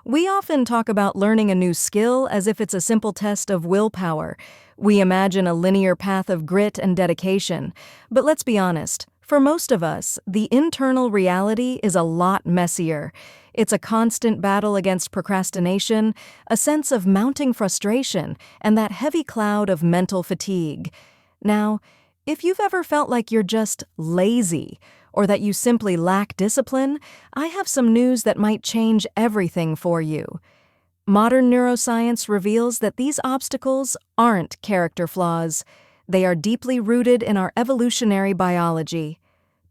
We often talk about learning a new skill as if it's a simple test of willpower. We imagine a linear path of grit and dedication. But let's be honest, for most of us, the internal reality is a lot messier. It's a constant battle against procrastination, a sense of mounting frustration, and that heavy cloud of mental fatigue. Now, if you've ever felt like you're just lazy, or that you simply lack discipline, I have some news that might change everything for you. Modern neuroscience reveals that these obstacles aren't character flaws. They are deeply rooted in our evolutionary biology.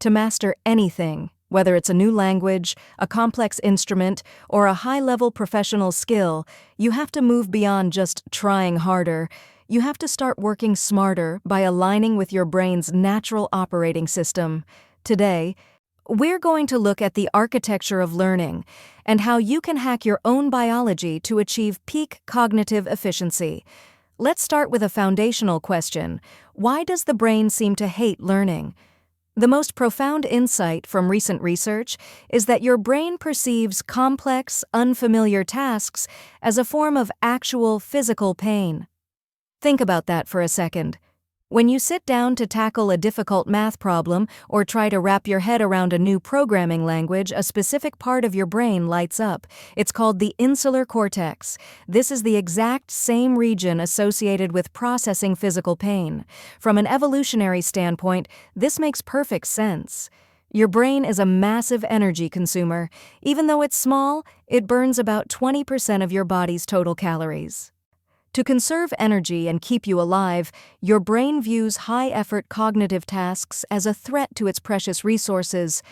To master anything, whether it's a new language, a complex instrument, or a high-level professional skill, you have to move beyond just trying harder. You have to start working smarter by aligning with your brain's natural operating system. Today, we're going to look at the architecture of learning and how you can hack your own biology to achieve peak cognitive efficiency. Let's start with a foundational question. Why does the brain seem to hate learning? The most profound insight from recent research is that your brain perceives complex, unfamiliar tasks as a form of actual physical pain. Think about that for a second. When you sit down to tackle a difficult math problem or try to wrap your head around a new programming language, a specific part of your brain lights up. It's called the insular cortex. This is the exact same region associated with processing physical pain. From an evolutionary standpoint, this makes perfect sense. Your brain is a massive energy consumer. Even though it's small, it burns about 20% of your body's total calories. To conserve energy and keep you alive, your brain views high-effort cognitive tasks as a threat to its precious resources.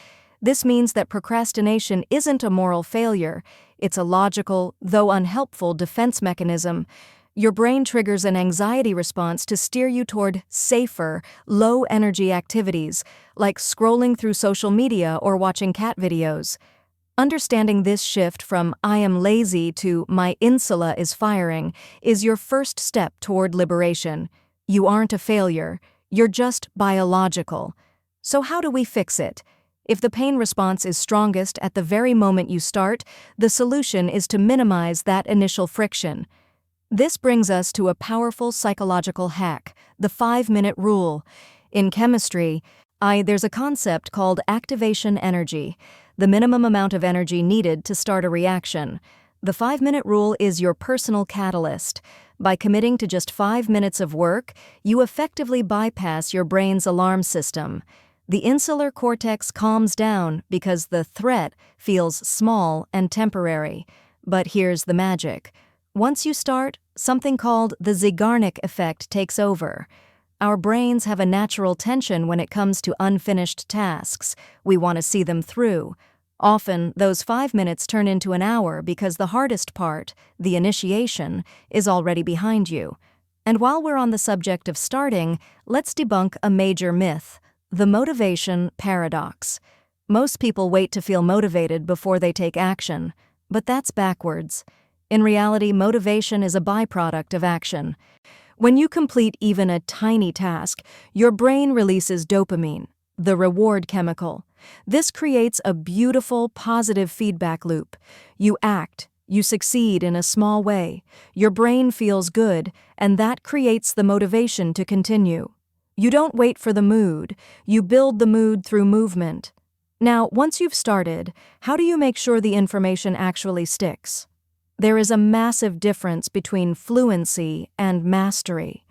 This means that procrastination isn't a moral failure. It's a logical, though unhelpful, defense mechanism. Your brain triggers an anxiety response to steer you toward safer, low-energy activities, like scrolling through social media or watching cat videos. Understanding this shift from "I am lazy" to "my insula is firing" is your first step toward liberation. You aren't a failure. You're just biological. So how do we fix it? If the pain response is strongest at the very moment you start, the solution is to minimize that initial friction. This brings us to a powerful psychological hack, the 5-minute rule. In chemistry, there's a concept called activation energy, the minimum amount of energy needed to start a reaction. The 5-minute rule is your personal catalyst. By committing to just 5 minutes of work, you effectively bypass your brain's alarm system. The insular cortex calms down because the threat feels small and temporary. But here's the magic. Once you start, something called the Zeigarnik effect takes over. Our brains have a natural tension when it comes to unfinished tasks. We want to see them through. Often, those 5 minutes turn into an hour because the hardest part, the initiation, is already behind you. And while we're on the subject of starting, let's debunk a major myth, the motivation paradox. Most people wait to feel motivated before they take action, but that's backwards. In reality, motivation is a byproduct of action. When you complete even a tiny task, your brain releases dopamine, the reward chemical. This creates a beautiful, positive feedback loop. You act, you succeed in a small way, your brain feels good, and that creates the motivation to continue. You don't wait for the mood, you build the mood through movement. Now, once you've started, how do you make sure the information actually sticks? There is a massive difference between fluency and mastery.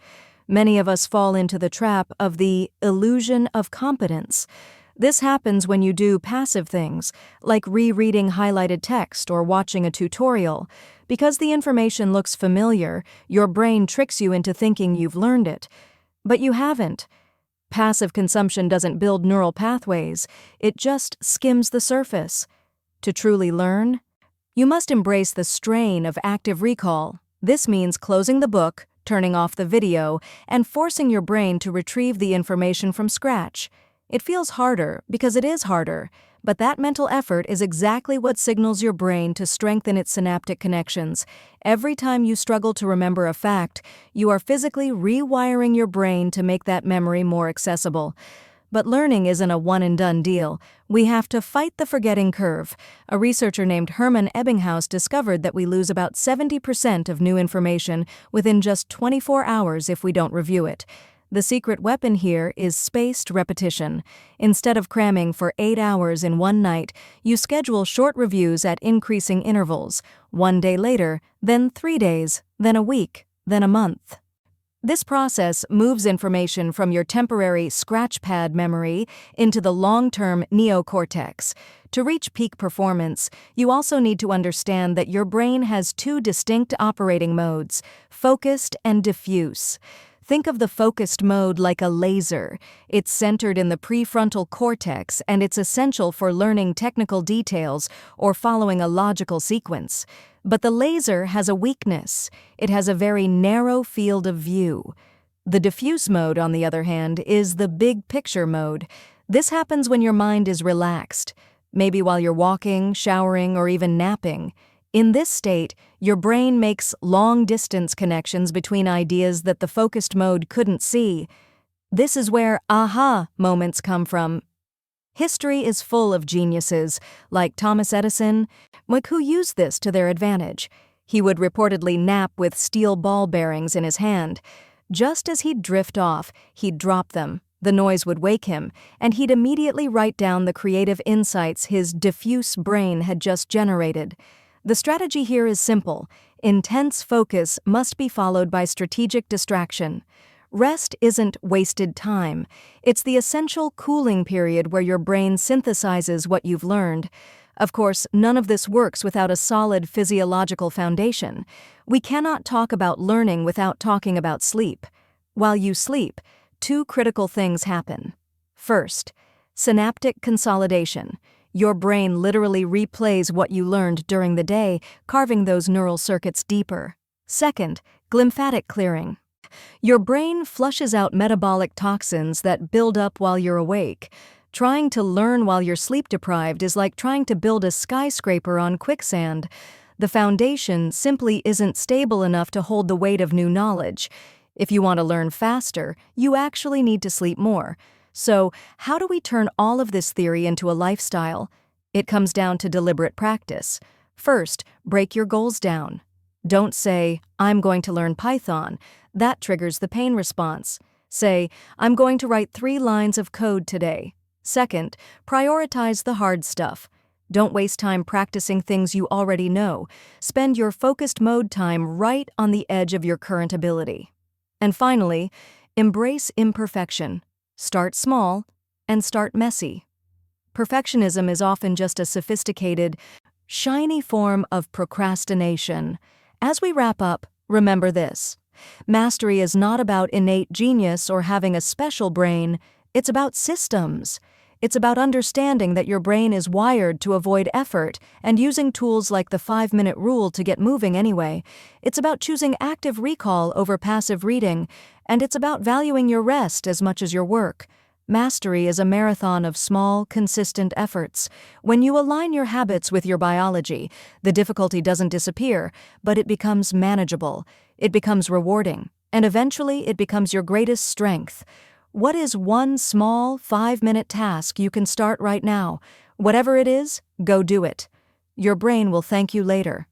Many of us fall into the trap of the illusion of competence. This happens when you do passive things, like rereading highlighted text or watching a tutorial. Because the information looks familiar, your brain tricks you into thinking you've learned it. But you haven't. Passive consumption doesn't build neural pathways, it just skims the surface. To truly learn, you must embrace the strain of active recall. This means closing the book, turning off the video, and forcing your brain to retrieve the information from scratch. It feels harder because it is harder, but that mental effort is exactly what signals your brain to strengthen its synaptic connections. Every time you struggle to remember a fact, you are physically rewiring your brain to make that memory more accessible. But learning isn't a one-and-done deal. We have to fight the forgetting curve. A researcher named Hermann Ebbinghaus discovered that we lose about 70% of new information within just 24 hours if we don't review it. The secret weapon here is spaced repetition. Instead of cramming for 8 hours in one night, you schedule short reviews at increasing intervals, 1 day later, then 3 days, then a week, then a month. This process moves information from your temporary scratchpad memory into the long-term neocortex. To reach peak performance, you also need to understand that your brain has two distinct operating modes, focused and diffuse. Think of the focused mode like a laser. It's centered in the prefrontal cortex, and it's essential for learning technical details or following a logical sequence. But the laser has a weakness. It has a very narrow field of view. The diffuse mode, on the other hand, is the big picture mode. This happens when your mind is relaxed, maybe while you're walking, showering, or even napping. In this state, your brain makes long-distance connections between ideas that the focused mode couldn't see. This is where aha moments come from. History is full of geniuses, like Thomas Edison, who used this to their advantage. He would reportedly nap with steel ball bearings in his hand. Just as he'd drift off, he'd drop them. The noise would wake him, and he'd immediately write down the creative insights his diffuse brain had just generated. The strategy here is simple. Intense focus must be followed by strategic distraction. Rest isn't wasted time. It's the essential cooling period where your brain synthesizes what you've learned. Of course, none of this works without a solid physiological foundation. We cannot talk about learning without talking about sleep. While you sleep, two critical things happen. First, synaptic consolidation. Your brain literally replays what you learned during the day, carving those neural circuits deeper. Second, glymphatic clearing. Your brain flushes out metabolic toxins that build up while you're awake. Trying to learn while you're sleep-deprived is like trying to build a skyscraper on quicksand. The foundation simply isn't stable enough to hold the weight of new knowledge. If you want to learn faster, you actually need to sleep more. So, how do we turn all of this theory into a lifestyle? It comes down to deliberate practice. First, break your goals down. Don't say, "I'm going to learn Python." That triggers the pain response. Say, "I'm going to write 3 lines of code today." Second, prioritize the hard stuff. Don't waste time practicing things you already know. Spend your focused mode time right on the edge of your current ability. And finally, embrace imperfection. Start small and start messy. Perfectionism is often just a sophisticated, shiny form of procrastination. As we wrap up, remember this. Mastery is not about innate genius or having a special brain. It's about systems. It's about understanding that your brain is wired to avoid effort and using tools like the 5-minute rule to get moving anyway. It's about choosing active recall over passive reading, and it's about valuing your rest as much as your work. Mastery is a marathon of small, consistent efforts. When you align your habits with your biology, the difficulty doesn't disappear, but it becomes manageable. It becomes rewarding, and eventually it becomes your greatest strength. What is one small 5-minute task you can start right now? Whatever it is, go do it. Your brain will thank you later.